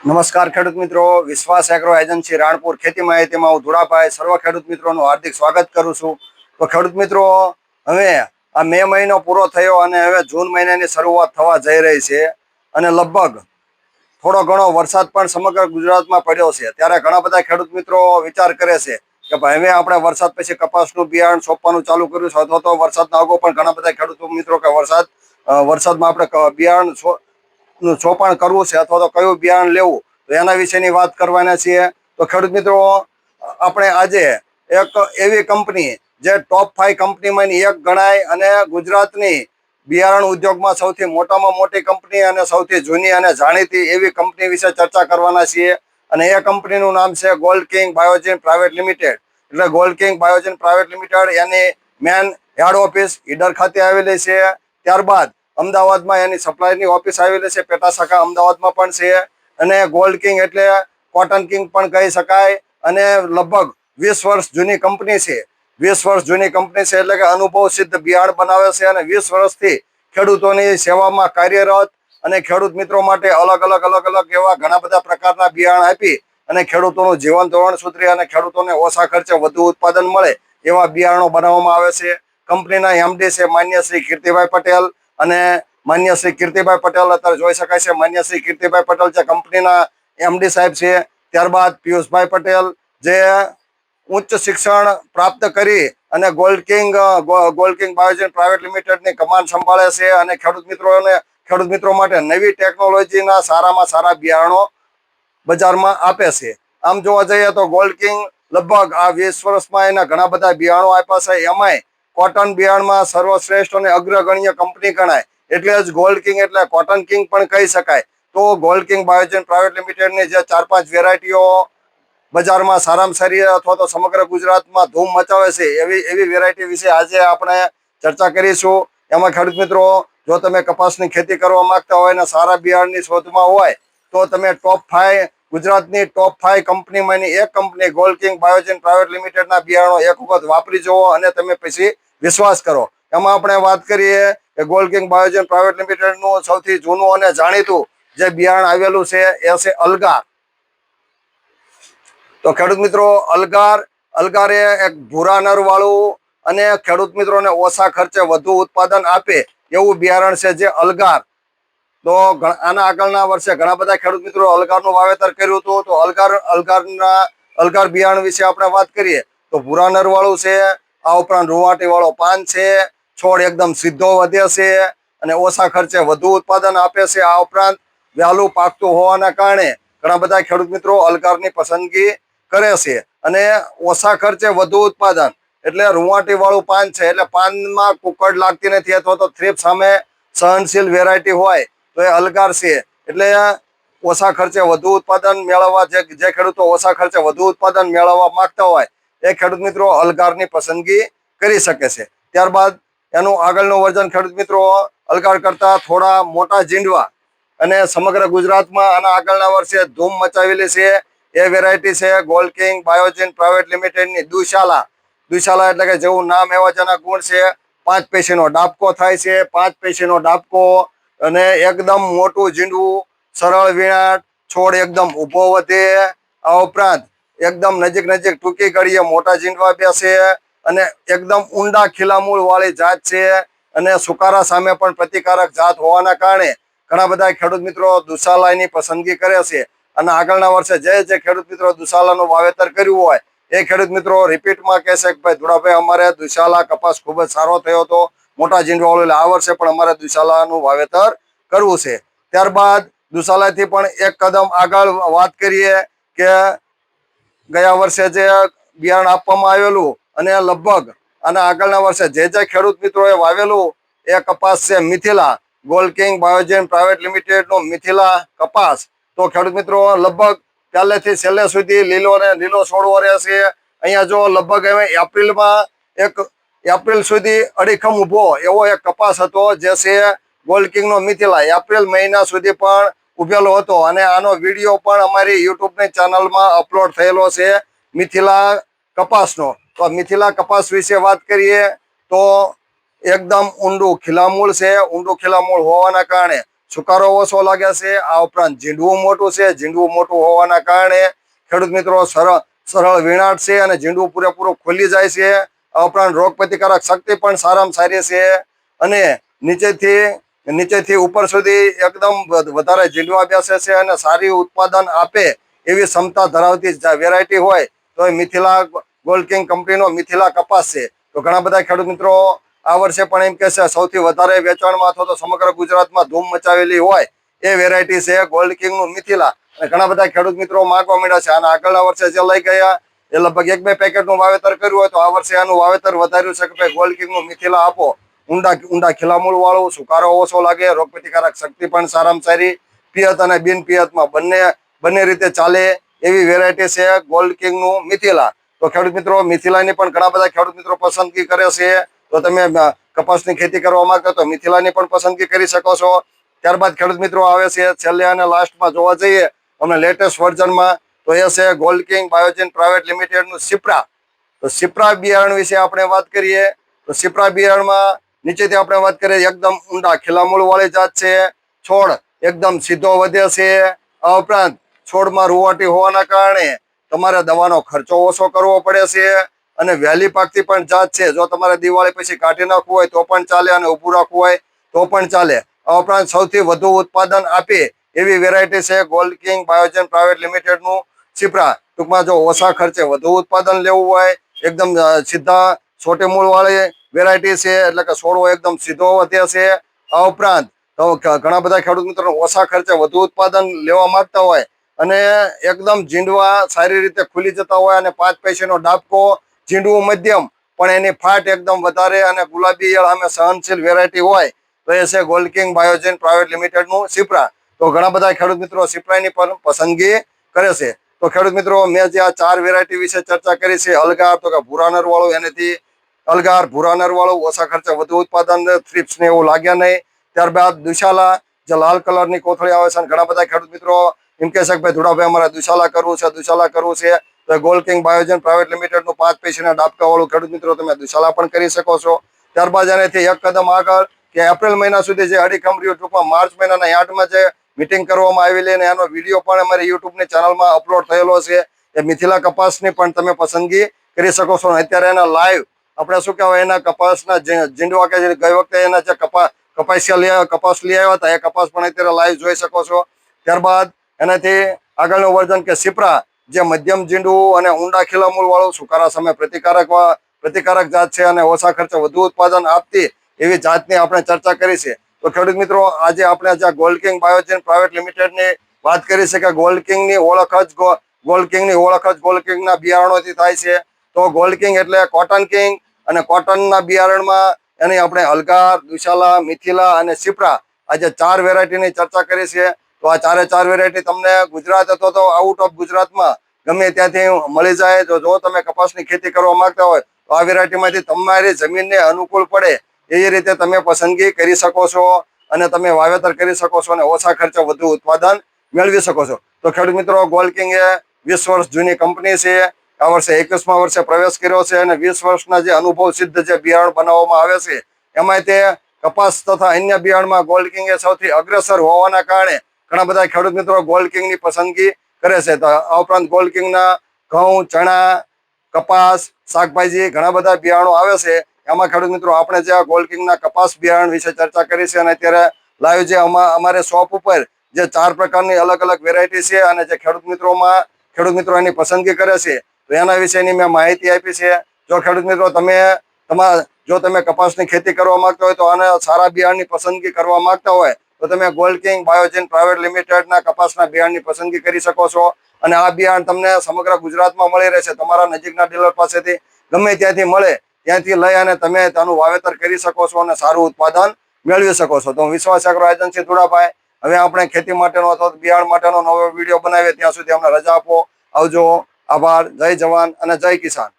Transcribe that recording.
નમસ્કાર ખેડૂત મિત્રો, વિશ્વાસ એગ્રો એજન્સી રાણપુર ખેતી માહિતીમાં હું ધુડાભાઈ સર્વ ખેડૂત મિત્રોનું હાર્દિક સ્વાગત કરું છું. તો ખેડૂત મિત્રો, હવે આ મે મહિનો પૂરો થયો અને હવે જૂન મહિનાની શરૂઆત થવા જઈ રહી છે અને લગભગ થોડો ઘણો વરસાદ પણ સમગ્ર ગુજરાતમાં પડ્યો છે. ત્યારે ઘણા બધા ખેડૂત મિત્રો વિચાર કરે છે કે ભાઈ હવે આપણે વરસાદ પછી કપાસનું બિયારણ સોંપવાનું ચાલુ કર્યું છે, અથવા તો વરસાદના અગાઉ પણ ઘણા બધા ખેડૂત મિત્રો કે વરસાદમાં આપણે બિયારણ નું ચોપાણ કરવું છે અથવા તો કયું બિયારણ લેવું, તો એના વિશેની વાત કરવાના છીએ. તો ખેડૂત મિત્રો, આપણે આજે એક એવી કંપની જે ટોપ 5 કંપનીમાંની એક ગણાય અને ગુજરાતની બિયારણ ઉદ્યોગમાં સૌથી મોટામાં મોટી કંપની અને સૌથી જૂની અને જાણીતી એવી કંપની વિશે ચર્ચા કરવાના છીએ. અને એ કંપનીનું નામ છે Gold King Biogene private limited. એટલે Gold King Biogene private limited એની મેન હેડ ઓફિસ ઈડર ખાતે આવેલી છે. ત્યારબાદ અમદાવાદમાં એની સપ્લાયની ઓફિસ આવેલી છે, પેટા શાખા અમદાવાદમાં પણ છે. અને ગોલ્ડ કિંગ એટલે કોટન કિંગ પણ કહી શકાય. અને લગભગ 20 વર્ષ જૂની કંપની છે. 20 વર્ષ જૂની કંપની છે એટલે કે અનુભવ સિદ્ધ બિયારણ બનાવે છે અને 20 વર્ષથી ખેડૂતોની સેવામાં કાર્યરત અને ખેડૂત મિત્રો માટે અલગ અલગ એવા ઘણા બધા પ્રકારના બિયારણ આપી અને ખેડૂતોનું જીવન ધોરણ સુધરે અને ખેડૂતોને ઓછા ખર્ચે વધુ ઉત્પાદન મળે એવા બિયારણો બનાવવામાં આવે છે. કંપનીના એમડી છે માન્ય શ્રી કીર્તિભાઈ પટેલ. અને માન્ય શ્રી કીર્તિભાઈ પટેલ અત્યારે જોઈ શકાય છે. માન્ય શ્રી કીર્તિભાઈ પટેલ જે કંપનીના એમડી સાહેબ છે. ત્યારબાદ પિયુષભાઈ પટેલ જે ઉચ્ચ શિક્ષણ પ્રાપ્ત કરી અને ગોલ્ડ કિંગ બાયોજીન પ્રાઇવેટ લિમિટેડની કમાન સંભાળે છે અને ખેડૂત મિત્રો માટે નવી ટેકનોલોજીના સારામાં સારા બિયારણો બજારમાં આપે છે. આમ જોવા જઈએ તો ગોલ્ડ કિંગ લગભગ આ 20 વર્ષમાં એના ઘણા બધા બિયારણો આપ્યા છે. એમાંય કોટન બિયારણમાં સર્વશ્રેષ્ઠ અને અગ્રગણ્ય કંપની ગણાય એટલે જ ગોલ્ડ કિંગ એટલે કોટન કિંગ પણ કહી શકાય. તો ગોલ્ડ કિંગ બાયોજીન પ્રાઇવેટ લિમિટેડની જે 4-5 વેરાયટીઓ બજારમાં સારામાં સારી અથવા તો સમગ્ર ગુજરાતમાં ધૂમ મચાવે છે એવી વેરાયટી વિશે આજે આપણે ચર્ચા કરીશું. એમાં ખેડૂત મિત્રો, જો તમે કપાસની ખેતી કરવા માંગતા હોય અને સારા બિયારણની શોધમાં હોય તો તમે ગુજરાતની ટોપ 5 કંપનીમાંની એક company gold King Biogene private લિમિટેડના બિયારણો એક વખત વાપરી જુઓ અને તમે પછી વિશ્વાસ કરો. એમાં આપણે વાત કરીએ કે ગોલ્ડ કિંગ બાયોજીન પ્રાઇવેટ લિમિટેડનું સૌથી જૂનું અને જાણીતું જે બિયારણ આવેલું છે એ છે અલગાર. તો ખેડૂત મિત્રો, અલગાર એ એક ભૂરા નર વાળું અને ખેડૂત મિત્રોને ઓછા ખર્ચે વધુ ઉત્પાદન આપે એવું બિયારણ છે જે અલગાર. તો આના આગળના વર્ષે ઘણા બધા ખેડૂત મિત્રો અલગારનું વાવેતર કર્યું હતું. તો અલગાર બિયારણ વિશે આપણે વાત કરીએ તો ભૂરા નર વાળું છે. આ ઉપરાંત રૂવાટી વાળો પાન છે. છોડ એકદમ સીધો વધે છે અને ઓછા ખર્ચે વધુ ઉત્પાદન આપે છે. આ ઉપરાંત વહેલું પાકતું હોવાના કારણે ઘણા બધા ખેડૂત મિત્રો અલગારની પસંદગી કરે છે. અને ઓછા ખર્ચે વધુ ઉત્પાદન એટલે રૂવાટી વાળું પાન છે એટલે પાનમાં કુકડ લાગતી નથી અથવા તો થ્રીપ સામે સહનશીલ વેરાયટી હોય તો એ અલગાર છે. એટલે ઓછા ખર્ચે વધુ ઉત્પાદન મેળવવા જે ખેડૂતો ઓછા ખર્ચે વધુ ઉત્પાદન મેળવવા માંગતા હોય એ ખેડૂત મિત્રો અલગારની પસંદગી કરી શકે છે. ત્યારબાદ એનું આગળનું વર્ઝન ખેડૂત મિત્રો અલગાર કરતા થોડા મોટા જીંડવા અને સમગ્ર ગુજરાતમાં આના આગળના વર્ષે ધૂમ મચાવેલી છે એ વેરાયટી છે ગોલ્ડ કિંગ બાયોજીન પ્રાઇવેટ લિમિટેડની દુશાલા. એટલે કે જેવું નામ એવા જેના ગુણ છે. 5 પેશીનો ડાબકો થાય છે. 5 પેશીનો ડાબકો અને એકદમ મોટું જીંડવું, સરળ વીણાટ, છોડ એકદમ ઊભો વધે. આ ઉપરાંત એકદમ નજીક ટૂંકી કડીએ મોટા જીંડવા બેસે અને એકદમ ઊંડા ખીલામૂળ વાળી જાત છે અને સુકારા સામે પણ પ્રતિકારક જાત હોવાના કારણે ઘણા બધા ખેડૂત મિત્રો દુશાલાની પસંદગી કરે છે. અને આગળના વર્ષે જે ખેડૂત મિત્રો દુશાલાનું વાવેતર કર્યું હોય એ ખેડૂત મિત્રો રિપીટમાં કહેશે કે ભાઈ ધુડાભાઈ અમારે દુશાલા કપાસ ખૂબ જ સારો થયો હતો, મોટા જીંડવાળો, એટલે આ વર્ષે પણ અમારે દુશાલાનું વાવેતર કરવું છે. ત્યારબાદ દુશાલાથી પણ એક કદમ આગળ વાત કરીએ કે ગયા વર્ષે જે બિયારણ આપવામાં આવેલું અને લગભગ આના આગળના વર્ષે જે ખેડૂત મિત્રોએ વાવેલું એ કપાસ છે Mithila. Gold King Biogene private લિમિટેડનો મિથિલા કપાસ. તો ખેડૂત મિત્રો લગભગ પહેલેથી છેલ્લે સુધી લીલો છોડવો રહેશે. અહીંયા જો લગભગ એપ્રિલ સુધી અડીખમ ઊભો એવો એક કપાસ હતો જે છે ગોલ્ડ કિંગનો મિથિલા. એપ્રિલ મહિના સુધી પણ ઉભેલો હતો અને આનો વિડીયો પણ અમારી યુટ્યુબની ચેનલમાં અપલોડ થયેલો છે મિથિલા કપાસનો. તો મિથિલા કપાસ વિશે વાત કરીએ તો એકદમ ઊંડું ખીલામૂળ છે. ઊંડું ખીલામૂળ હોવાના કારણે સુકારો ઓછો લાગે છે. આ ઉપરાંત ઝીંડવું મોટું છે. ઝીંડવું મોટું હોવાના કારણે ખેડૂત મિત્રો સરળ વીણાટ છે અને ઝીંડવું પૂરેપૂરું ખુલી જાય છે. આ ઉપરાંત રોગ પ્રતિકારક શક્તિ પણ સારામાં સારી છે અને નીચેથી ઉપર સુધી એકદમ વધારે ઝીંડવા બેસે છે અને સારી ઉત્પાદન આપે એવી ક્ષમતા ધરાવતી વેરાયટી હોય તો એ મિથિલા ગોલ્ડ કિંગ કંપનીનો મિથિલા કપાસ છે. તો ઘણા બધા ખેડૂત મિત્રો આ વર્ષે પણ એમ કે છે સૌથી વધારે વેચાણમાં અથવા તો સમગ્ર ગુજરાતમાં ધૂમ મચાવેલી હોય એ વેરાયટી છે ગોલ્ડ કિંગનું મિથિલા. અને ઘણા બધા ખેડૂત મિત્રો માંગવા માંડ્યા છે. અને આગળના વર્ષે જે લઈ ગયા એ લગભગ 1-2 પેકેટનું વાવેતર કર્યું હોય તો આ વર્ષે આનું વાવેતર વધાર્યું છે કે ભાઈ ગોલ્ડ કિંગનું મિથિલા આપો. ઊંડા ખીલામૂળ વાળું, સુકારો ઓછો લાગે, રોગ પ્રતિકારક શક્તિ પણ સારામાં સારી, પિયત અને બિન પિયતમાં બંને રીતે ચાલે એવી વેરાયટી છે ગોલ્ડ કિંગનું મિથિલા. તો ખેડૂત મિત્રો મિથિલાની પણ ઘણા બધા ખેડૂત મિત્રો પસંદગી કરે છે. તો તમે કપાસની ખેતી કરવા માંગતા તો મિથિલાની પણ પસંદગી કરી શકો છો. ત્યારબાદ ખેડૂત મિત્રો આવે છે છેલ્લે અને લાસ્ટમાં જોવા જઈએ અમને લેટેસ્ટ વર્ઝનમાં તો એ છે Gold king Biogen private લિમિટેડનું Sipra. તો સિપ્રા બિયારણ વિશે આપણે વાત કરીએ તો સિપ્રા બિયારણમાં નીચેથી આપણે વાત કરીએ એકદમ ઊંડા ખીલામૂળ વાળી જાત છે. છોડ એકદમ સીધો વધે છે. આ ઉપરાંત છોડમાં રૂવાટી હોવાના કારણે તમારે દવાનો ખર્ચો ઓછો કરવો પડે છે અને વહેલી પાકતી પણ જાત છે. જો તમારે દિવાળી પછી કાઢી નાખવું હોય તો પણ ચાલે અને ઊભું રાખવું હોય તો પણ ચાલે. આ ઉપરાંત સૌથી વધુ ઉત્પાદન આપે એવી વેરાયટી છે Gold king Biogen private લિમિટેડનું Sipra. ટૂંકમાં જો ઓછા ખર્ચે વધુ ઉત્પાદન લેવું હોય એકદમ સીધા છોટી મૂળ વાળી વેરાયટી છે એટલે કે છોડવો એકદમ સીધો વધે છે. આ ઉપરાંત ઘણા બધા ખેડૂત મિત્રો ઓછા ખર્ચે વધુ ઉત્પાદન લેવા માંગતા હોય અને એકદમ ઝીંડવા સારી રીતે ખુલી જતા હોય અને 5 પૈસાનો ડાબકો, ઝીંડવું મધ્યમ પણ એની ફાટ એકદમ વધારે અને ગુલાબી ઈયળ સામે સહનશીલ વેરાયટી હોય તો એ છે Gold king Biogen private લિમિટેડનું Sipra. તો ઘણા બધા ખેડૂત મિત્રો સિપ્રાની પણ પસંદગી કરે છે. તો ખેડૂત મિત્રો મેં જે આ 4 વેરાયટી વિશે ચર્ચા કરી છે અલગાર તો કે ભૂરા નર વાળું એનાથી અલગાર ભૂરા નર વાળું ઓછા ખર્ચે વધુ ઉત્પાદન, થ્રિપ્સ ને એવું લાગ્યા નહીં. ત્યારબાદ દુશાલા જે લાલ કલરની કોથળી આવે છે અને ઘણા બધા ખેડૂત મિત્રો એમ કહે છે કે ભાઈ ધુડાભાઈ અમારે દુશાલા કરવું છે તો ગોલ્ડ કિંગ બાયોજન પ્રાઇવેટ લિમિટેડનું 5 પૈસાના ડાબકા વાળું ખેડૂત મિત્રો તમે દુશાલા પણ કરી શકો છો. ત્યારબાદ એનાથી એક કદમ આગળ કે એપ્રિલ મહિના સુધી જે અડી કમરીઓ ટૂંકમાં માર્ચ મહિનાના 8માં જે મીટિંગ કરવામાં આવેલી અને એનો વિડીયો પણ અમારી યુટ્યુબની ચેનલમાં અપલોડ થયેલો છે. એ મિથિલા કપાસની પણ તમે પસંદગી કરી શકો છો. અત્યારે એના લાઈવ આપણે શું કહેવાય એના કપાસના ઝીંડવા કે ગઈ વખતે એના જે કપાસ લઈ આવ્યા હતા એ કપાસ પણ અત્યારે લાઈવ જોઈ શકો છો. ત્યારબાદ એનાથી આગળનું વર્ઝન કે સિપ્રા જે મધ્યમ ઝીંડવું અને ઊંડા ખીલામૂળ વાળું સુકારા સામે પ્રતિકારક જાત છે અને ઓછા ખર્ચે વધુ ઉત્પાદન આપતી એવી જાતની આપણે ચર્ચા કરી છે. તો ખેડૂત મિત્રો આજે આપણે જ્યાં ગોલ્ડ કિંગ બાયોજન પ્રાઇવેટ લિમિટેડની વાત કરી છે કે ગોલ્ડ કિંગની ઓળખ જ ગોલ્ડ કિંગના બિયારણોથી થાય છે. તો ગોલ્ડ કિંગ એટલે કોટન કિંગ અને કોટનના બિયારણમાં એની આપણે અલગાર, દુશાલા, મિથિલા અને સિપ્રા આજે 4 વેરાયટીની ચર્ચા કરી છે. તો આ 4 વેરાયટી તમને ગુજરાત અથવા તો આઉટ ઓફ ગુજરાતમાં ગમે ત્યાંથી મળી જાય. જો તમે કપાસની ખેતી કરવા માંગતા હોય તો આ વેરાયટીમાંથી તમારી જમીનને અનુકૂળ પડે એ રીતે તમે પસંદગી કરી શકો છો અને તમે વાવેતર કરી શકો છો અને ઓછા ખર્ચે વધુ ઉત્પાદન મેળવી શકો છો. તો ખેડૂત મિત્રો ગોલ્ડ કિંગ એ 20 વર્ષ જૂની કંપની છે. આ વર્ષે 21મા વર્ષે પ્રવેશ કર્યો છે અને 20 વર્ષના જે અનુભવ સિદ્ધ જે બિયારણ બનાવવામાં આવે છે એમાં તે કપાસ તથા અન્ય બિયારણમાં ગોલ્ડ કિંગ એ સૌથી અગ્રેસર હોવાના કારણે ઘણા બધા ખેડૂત મિત્રો ગોલ્ડ કિંગની પસંદગી કરે છે. તો આ ઉપરાંત ગોલ્ડ કિંગના ઘઉં, ચણા, કપાસ, શાકભાજી ઘણા બધા બિયારણો આવે છે. એમાં ખેડૂત મિત્રો આપણે જે આ ગોલ્ડ કિંગના કપાસ બિયારણ વિશે ચર્ચા કરી છે અને અત્યારે લાઈવ જે અમારે શોપ ઉપર જે 4 પ્રકારની અલગ અલગ વેરાયટી છે અને જે ખેડૂત મિત્રો એની પસંદગી કરે છે તો એના વિશેની મેં માહિતી આપી છે. જો ખેડૂત મિત્રો તમે કપાસની ખેતી કરવા માંગતા હોય તો આને સારા બિયારણની પસંદગી કરવા માંગતા હોય તો તમે ગોલ્ડ કિંગ બાયોજન પ્રાઇવેટ લિમિટેડના કપાસના બિયારણની પસંદગી કરી શકો છો. અને આ બિયારણ તમને સમગ્ર ગુજરાતમાં મળી રહેશે. તમારા નજીકના ડીલર પાસેથી ગમે ત્યાંથી મળે ત્યાંથી લઈ અને તમે તેનું વાવેતર કરી શકો છો અને સારું ઉત્પાદન મેળવી શકો છો. તો વિશ્વાસ એગ્રો એજન્સી ધુડાભાઈ હવે આપણે ખેતી માટેનો અથવા બિયારણ માટેનો નવો વિડીયો બનાવીએ ત્યાં સુધી અમને રજા આપો. આવજો. આભાર. જય જવાન અને જય કિસાન.